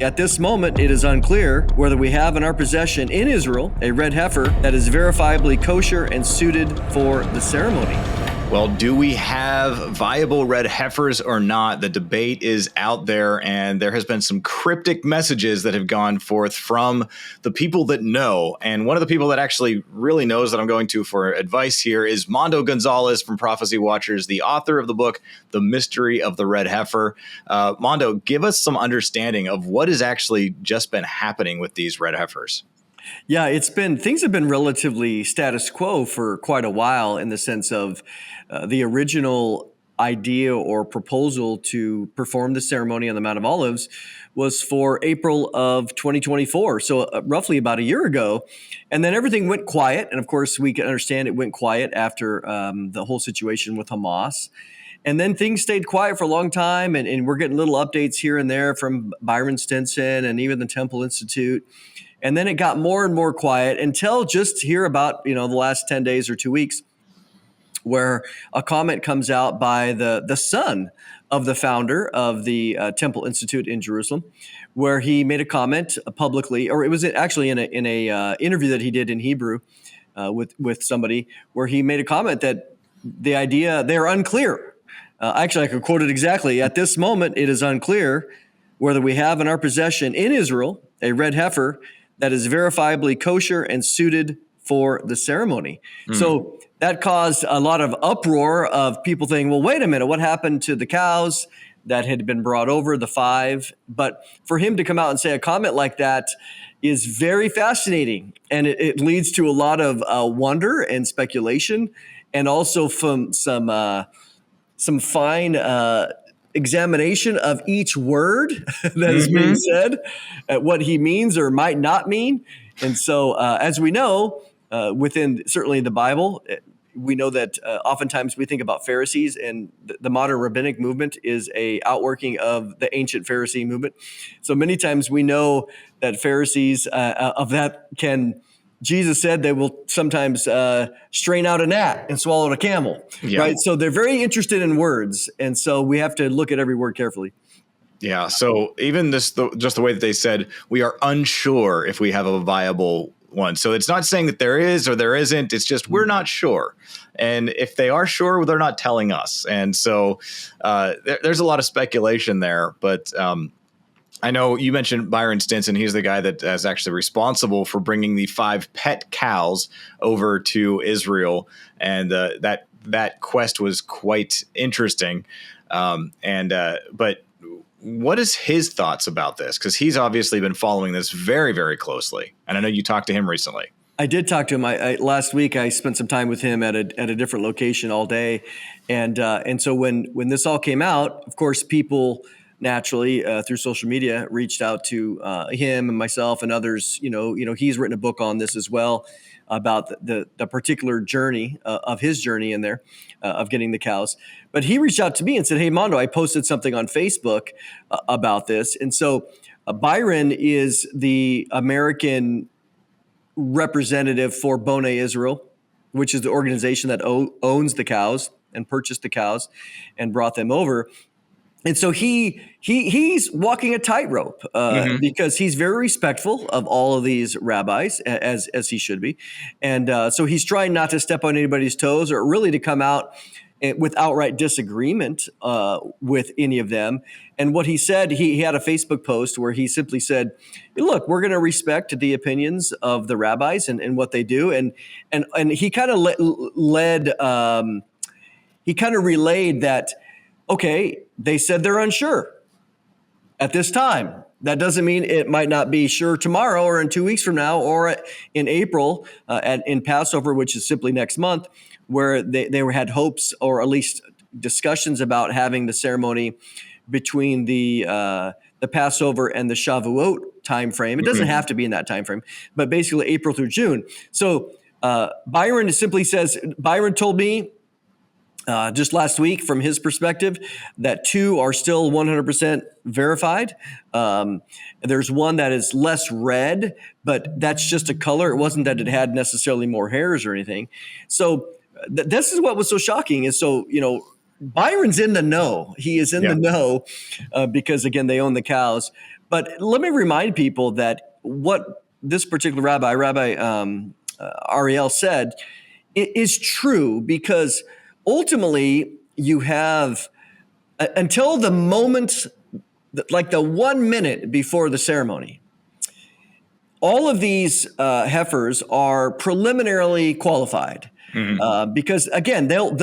At this moment, it is unclear whether we have in our possession in Israel a red heifer that is verifiably kosher and suited for the ceremony. Well, do we have viable red heifers or not? The debate is out there, and there has been some cryptic messages that have gone forth from the people that know. And one of the people that actually really knows that I'm going to for advice here is Mondo Gonzales from Prophecy Watchers, the author of the book, The Mystery of the Red Heifer. Mondo, give us some understanding of what has actually just been happening with these red heifers. Yeah, things have been relatively status quo for quite a while in the sense of the original idea or proposal to perform the ceremony on the Mount of Olives was for April of 2024. So roughly about a year ago. And then everything went quiet. And of course, we can understand it went quiet after the whole situation with Hamas. And then things stayed quiet for a long time. And we're getting little updates here and there from Byron Stinson and even the Temple Institute. And then it got more and more quiet until just here about, the last 10 days or 2 weeks, where a comment comes out by the son of the founder of the Temple Institute in Jerusalem, where he made a comment publicly, or it was actually in a interview that he did in Hebrew with somebody, where he made a comment that the idea, they're unclear. Actually, I could quote it exactly. At this moment, it is unclear whether we have in our possession in Israel a red heifer that is verifiably kosher and suited for the ceremony. So that caused a lot of uproar of people thinking, well, wait a minute, what happened to the cows that had been brought over, the 5? But for him to come out and say a comment like that is very fascinating. And it leads to a lot of wonder and speculation, and also from some fine examination of each word that is being said, what he means or might not mean. And so, as we know, within certainly the Bible, we know that oftentimes we think about Pharisees, and the modern rabbinic movement is a outworking of the ancient Pharisee movement. So many times we know that Pharisees of that Jesus said they will sometimes strain out a gnat and swallow a camel, right? So they're very interested in words. And so we have to look at every word carefully. Yeah. So even just the way that they said, we are unsure if we have a viable one. So it's not saying that there is or there isn't. It's just we're not sure. And if they are sure, they're not telling us. And so there's a lot of speculation there. But I know you mentioned Byron Stinson. He's the guy that is actually responsible for bringing the 5 pet cows over to Israel. And that quest was quite interesting. But what is his thoughts about this? Because he's obviously been following this very, very closely. And I know you talked to him recently. I did talk to him. Last week, I spent some time with him at a different location all day. And so when this all came out, of course, people naturally through social media reached out to him and myself and others. He's written a book on this as well, about the particular journey of his journey in there of getting the cows. But he reached out to me and said, hey, Mondo, I posted something on Facebook about this. And so Byron is the American representative for Boneh Israel, which is the organization that owns the cows and purchased the cows and brought them over. And so he's walking a tightrope because he's very respectful of all of these rabbis, as he should be. And so he's trying not to step on anybody's toes or really to come out with outright disagreement with any of them. And what he said, he had a Facebook post where he simply said, look, we're going to respect the opinions of the rabbis and what they do. And he kind of relayed that, okay, they said they're unsure at this time. That doesn't mean it might not be sure tomorrow or in 2 weeks from now or in April in Passover, which is simply next month, where they had hopes or at least discussions about having the ceremony between the Passover and the Shavuot timeframe. It doesn't have to be in that timeframe, but basically April through June. So Byron simply says, Byron told me just last week from his perspective that 2 are still 100% verified. There's one that is less red, but that's just a color. It wasn't that it had necessarily more hairs or anything. So this is what was so shocking is Byron's in the know. He is in the know because, again, they own the cows. But let me remind people that what this particular Rabbi Ariel said, it is true, because ultimately you have until the moment, like the 1 minute before the ceremony, all of these heifers are preliminarily qualified. Because again, they'll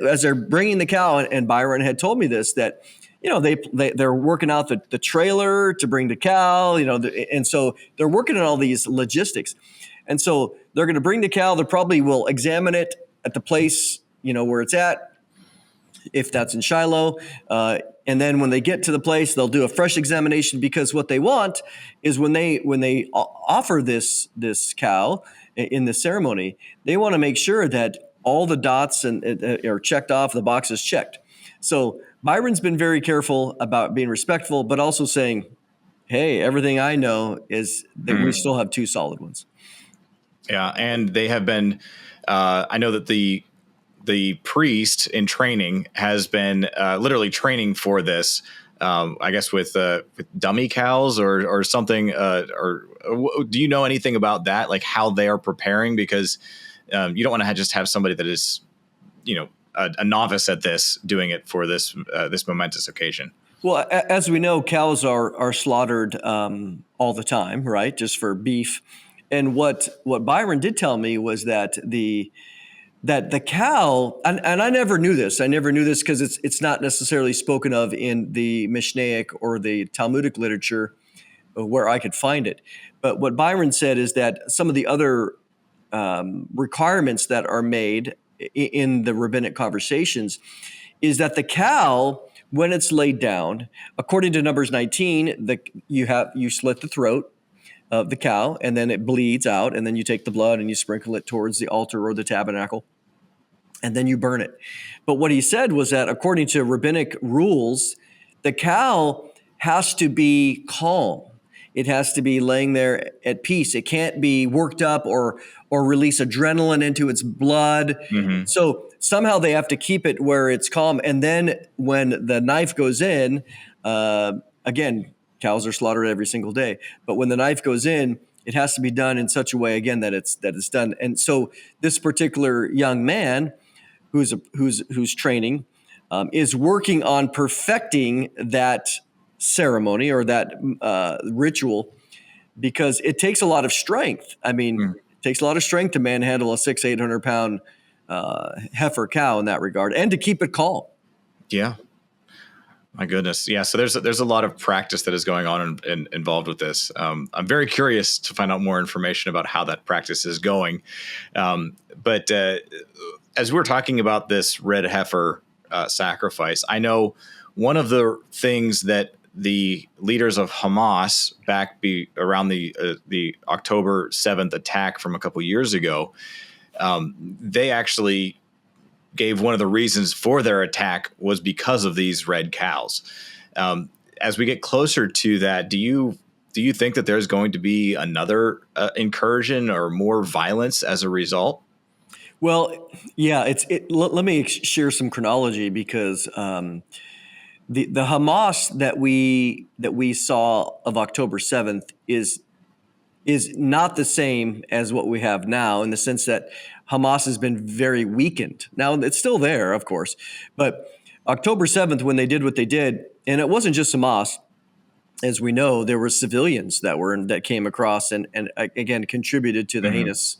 as they're bringing the cow, and Byron had told me this, that they're working out the trailer to bring the cow, and so they're working on all these logistics, and so they're going to bring the cow. They probably will examine it at the place where it's at, if that's in Shiloh. And then when they get to the place, they'll do a fresh examination, because what they want is when they offer this cow in the ceremony, they want to make sure that all the dots are checked off, the boxes checked. So Byron's been very careful about being respectful, but also saying, hey, everything I know is that we still have two solid ones. Yeah, and they have been, I know that the priest in training has been literally training for this, I guess with dummy cows or something. Or do you know anything about that, like how they are preparing? Because you don't want to just have somebody that is, a novice at this doing it for this momentous occasion. Well, as we know, cows are slaughtered all the time, right? Just for beef. And what Byron did tell me was that the cow, and I never knew this. I never knew this because it's not necessarily spoken of in the Mishnaic or the Talmudic literature where I could find it. But what Byron said is that some of the other requirements that are made in the rabbinic conversations is that the cow, when it's laid down, according to Numbers 19, you slit the throat of the cow, and then it bleeds out, and then you take the blood and you sprinkle it towards the altar or the tabernacle, and then you burn it. But what he said was that according to rabbinic rules, the cow has to be calm. It has to be laying there at peace. It can't be worked up or release adrenaline into its blood. Mm-hmm. So somehow they have to keep it where it's calm. And then when the knife goes in, again, cows are slaughtered every single day. But when the knife goes in, it has to be done in such a way, again, that it's done. And so this particular young man who's training is working on perfecting that ceremony or that ritual, because it takes a lot of strength. I mean, it takes a lot of strength to manhandle a 600-800 pound heifer cow in that regard, and to keep it calm. Yeah. My goodness. Yeah. So there's a lot of practice that is going on involved with this. I'm very curious to find out more information about how that practice is going. But as we're talking about this red heifer sacrifice, I know one of the things that the leaders of Hamas around the October 7th attack from a couple years ago, they actually gave one of the reasons for their attack was because of these red cows. As we get closer to that, do you think that there's going to be another incursion or more violence as a result? Well, yeah, let me share some chronology, because the Hamas that we saw of October 7th is not the same as what we have now, in the sense that Hamas has been very weakened. Now, it's still there, of course, but October 7th, when they did what they did, and it wasn't just Hamas, as we know, there were civilians that came across and again contributed to the heinous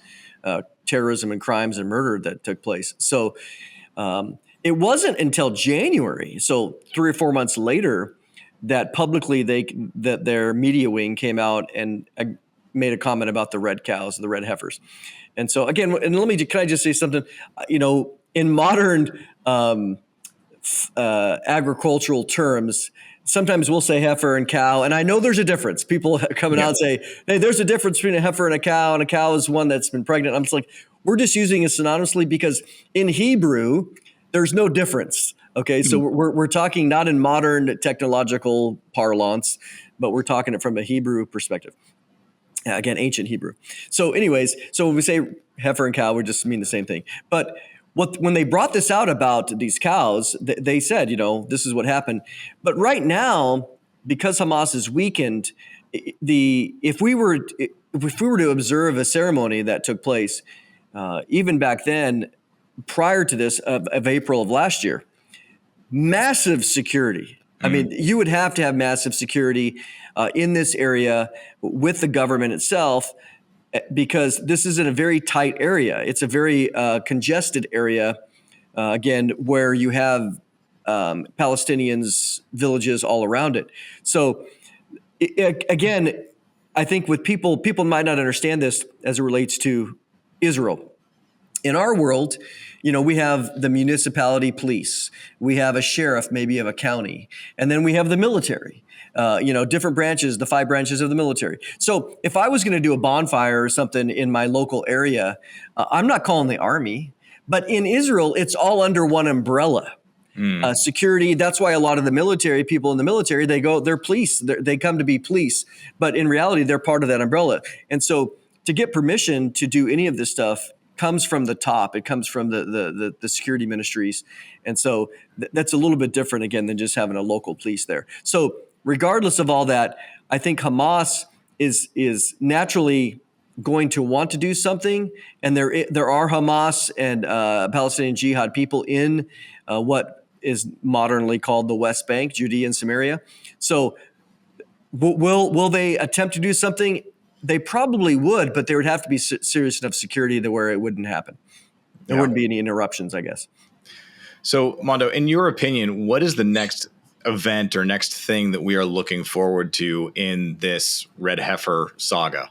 terrorism and crimes and murder that took place. So it wasn't until January, so 3 or 4 months later, that publicly that their media wing came out and made a comment about the red cows, the red heifers. And so again, and can I just say something? In modern agricultural terms, sometimes we'll say heifer and cow, and I know there's a difference. People coming out and say, hey, there's a difference between a heifer and a cow is one that's been pregnant. I'm just like, we're just using it synonymously, because in Hebrew, there's no difference. Okay, so we're talking not in modern technological parlance, but we're talking it from a Hebrew perspective. Again, ancient Hebrew. So anyways, so when we say heifer and cow, we just mean the same thing. But when they brought this out about these cows, they said, this is what happened. But right now, because Hamas is weakened, if we were to observe a ceremony that took place even back then, prior to this of April of last year, massive security. I mean, you would have to have massive security in this area with the government itself, because this is in a very tight area. It's a very congested area, again, where you have Palestinians, villages all around it. So again, I think with people might not understand this as it relates to Israel. In our world, we have the municipality police, we have a sheriff, maybe of a county, and then we have the military, different branches, the 5 branches of the military. So if I was going to do a bonfire or something in my local area, I'm not calling the army, but in Israel, it's all under one umbrella. Security. That's why a lot of the military people in the military, they're police. They come to be police, but in reality, they're part of that umbrella. And so to get permission to do any of this stuff comes from the top. It comes from the security ministries. And so that's a little bit different, again, than just having a local police there. So regardless of all that, I think Hamas is naturally going to want to do something. And there are Hamas and Palestinian Jihad people in what is modernly called the West Bank, Judea and Samaria. So will they attempt to do something? They probably would, but there would have to be serious enough security to where it wouldn't happen. There wouldn't be any interruptions, I guess. So, Mondo, in your opinion, what is the next event or next thing that we are looking forward to in this Red Heifer saga?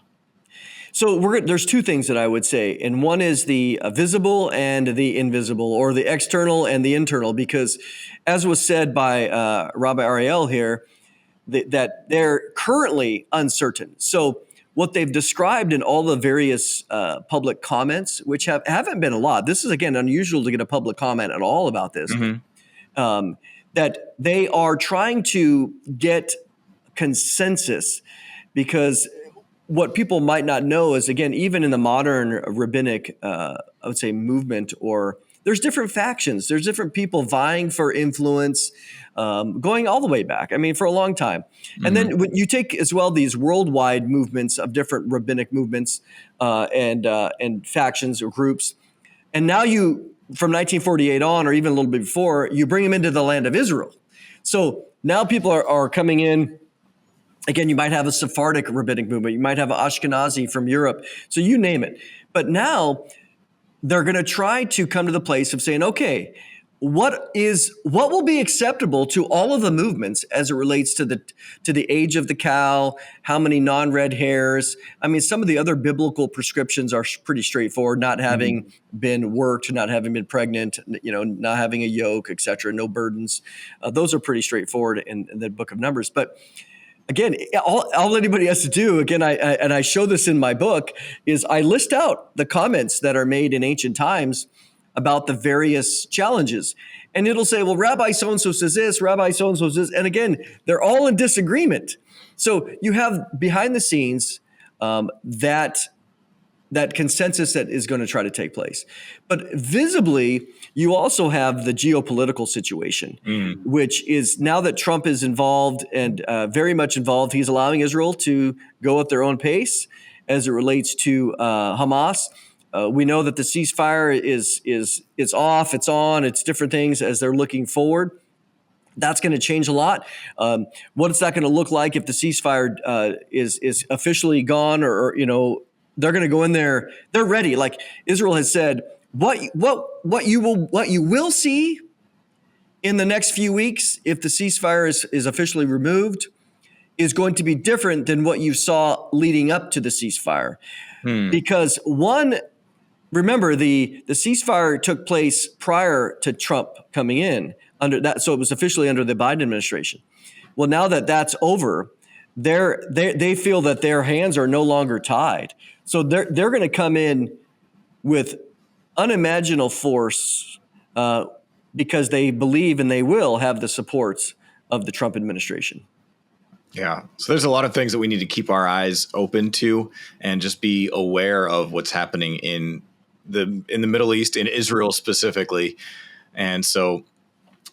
So there's 2 things that I would say, and one is the visible and the invisible, or the external and the internal, because as was said by Rabbi Ariel here, that they're currently uncertain. So what they've described in all the various public comments, which haven't been a lot. This is, again, unusual to get a public comment at all about this, that they are trying to get consensus, because what people might not know is, again, even in the modern rabbinic, I would say, movement, or there's different factions. There's different people vying for influence, going all the way back. I mean, for a long time. And then when you take as well these worldwide movements of different rabbinic movements and factions or groups, and now from 1948 on, or even a little bit before, you bring them into the land of Israel. So now people are coming in. Again, you might have a Sephardic rabbinic movement. You might have an Ashkenazi from Europe. So you name it. But now they're going to try to come to the place of saying, okay, what will be acceptable to all of the movements as it relates to the age of the cow, how many non-red hairs. I mean, some of the other biblical prescriptions are pretty straightforward: not having been worked, not having been pregnant, not having a yoke, etc., no burdens. Those are pretty straightforward in the book of Numbers. But again, all anybody has to do, again, I show this in my book, is I list out the comments that are made in ancient times about the various challenges. And it'll say, well, Rabbi so-and-so says this, Rabbi so-and-so says this. And again, they're all in disagreement. So you have behind the scenes that consensus that is going to try to take place. But visibly, you also have the geopolitical situation, which is, now that Trump is involved and very much involved, he's allowing Israel to go at their own pace as it relates to Hamas. We know that the ceasefire is off, it's on, it's different things as they're looking forward. That's going to change a lot. What is that going to look like if the ceasefire is officially gone, or they're going to go in there. They're ready. Like Israel has said, what you will see in the next few weeks, if the ceasefire is officially removed, is going to be different than what you saw leading up to the ceasefire. Because remember, the ceasefire took place prior to Trump coming in under that, so it was officially under the Biden administration. Well, now that that's over, they feel that their hands are no longer tied. So they're going to come in with unimaginable force because they believe and they will have the supports of the Trump administration. Yeah. So there's a lot of things that we need to keep our eyes open to and just be aware of what's happening in the Middle East, in Israel specifically. And so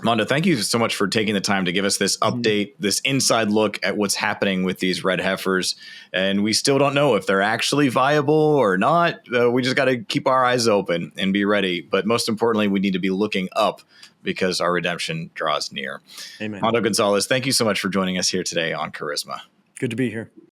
Mondo, thank you so much for taking the time to give us this update, this inside look at what's happening with these red heifers. And we still don't know if they're actually viable or not. We just got to keep our eyes open and be ready. But most importantly, we need to be looking up because our redemption draws near. Amen. Mondo Gonzales, thank you so much for joining us here today on Charisma. Good to be here.